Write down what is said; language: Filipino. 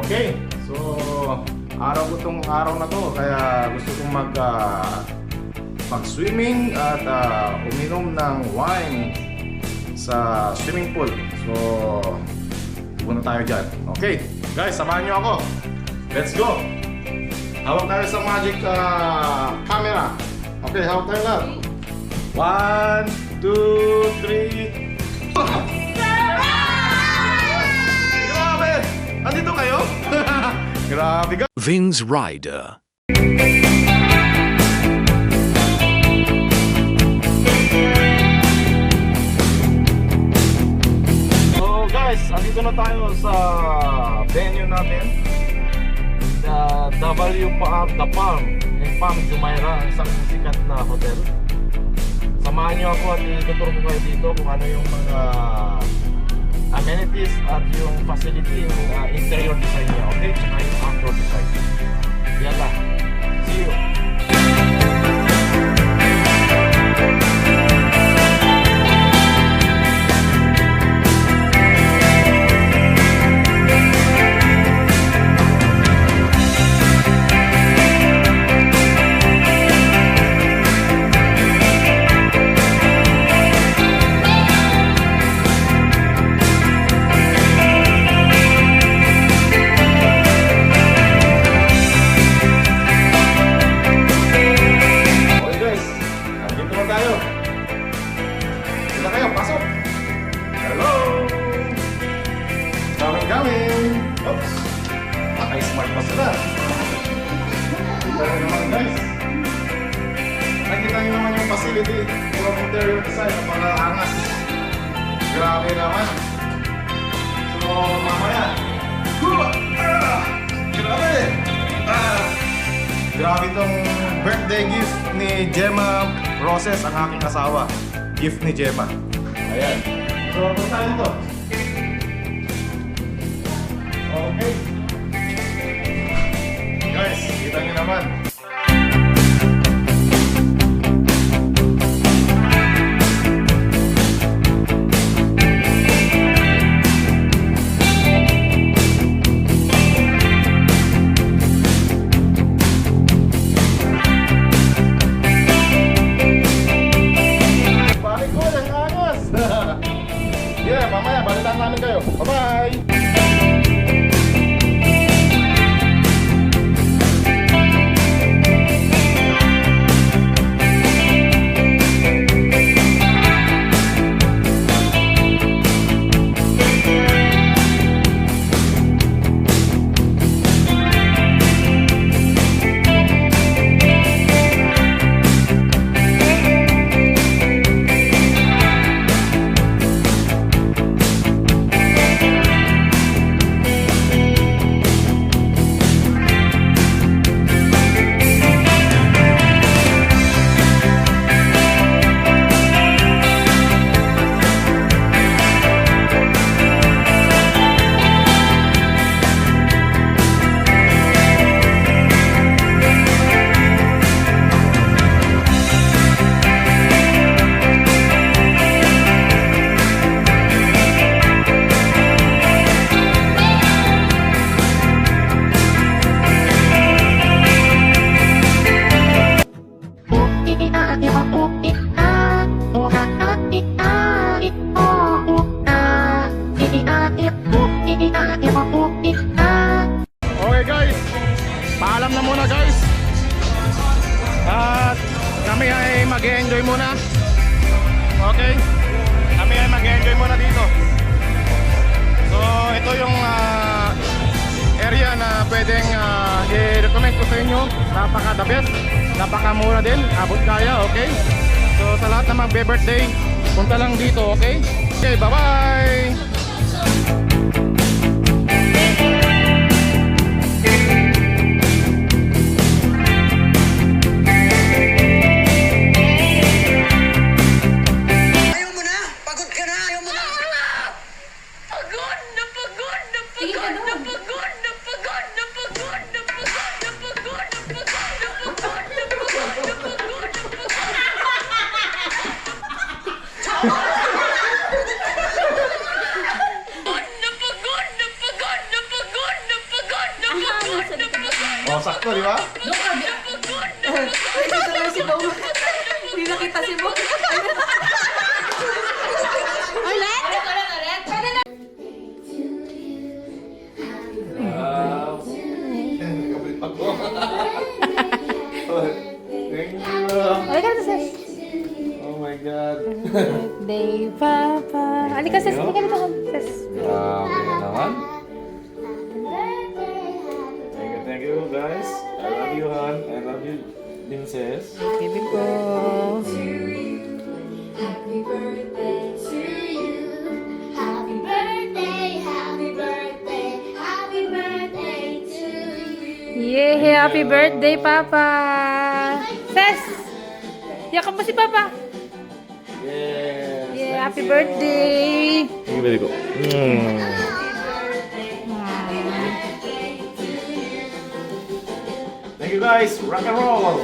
Okay, so araw ko tong araw na to, kaya gusto kong mag-swimming at uminom ng wine sa swimming pool. So, muna tayo dyan. Okay, guys, samahan nyo ako. Let's go! Hawak tayo sa magic camera. Okay, hawak tayo lang. 1, 2, 3. Grabe! Andito kayo? Grabe ka! Vince Rider. So guys, andito na tayo sa venue natin. The Palm in Palm Jumeirah, ang isang sikat na hotel. Samahan nyo ako at ituturo ko kayo dito kung ano yung mga amenities at yung facility, yung interior design niya, okay? Tsaka yung outdoor design. Yan lang. See you! Smart pa sila. Pero naman guys, nakita nyo naman yung facility, yung interior design, para angas. Grabe naman. So mamaya, grabe. Grabe itong birthday gift ni Gemma Roses, ang aking asawa. Gift ni Gemma. Ayan. So punta nito. Okay. Guys, kita nyo naman. Balik ko, ang angas. Yeah, mamaya, balitan namin kayo. Bye-bye! Okay guys, paalam na muna guys. At kami ay mag-enjoy muna. Okay, kami ay mag-enjoy muna dito. So ito yung area na pwedeng i-recommend ko sa inyo. Napaka the best, napakamura din, abot kaya. Okay, so sa lahat na mag-birthday, punta lang dito. Okay, okay, bye bye. Napagod! Oh, sakto, di ba? Doon ka. Nakita na si Bong. Hindi nakita si Bong. Ulit? Ulit? Pwede na. Wow. Thank you. Halika na, sis. Oh my God. Birthday, Papa. Halika, sis. Halika dito, sis. Grabe naman. Thank you guys. I love you, Han. I love you, Princess. Baby ko. Happy birthday to you. Happy birthday, happy birthday, happy birthday to you. Yay! Happy birthday, Papa! Sis! Yakap mo si Papa! Yes. Yay! Happy birthday! Thank you, very good. Thank you guys. Rock and roll.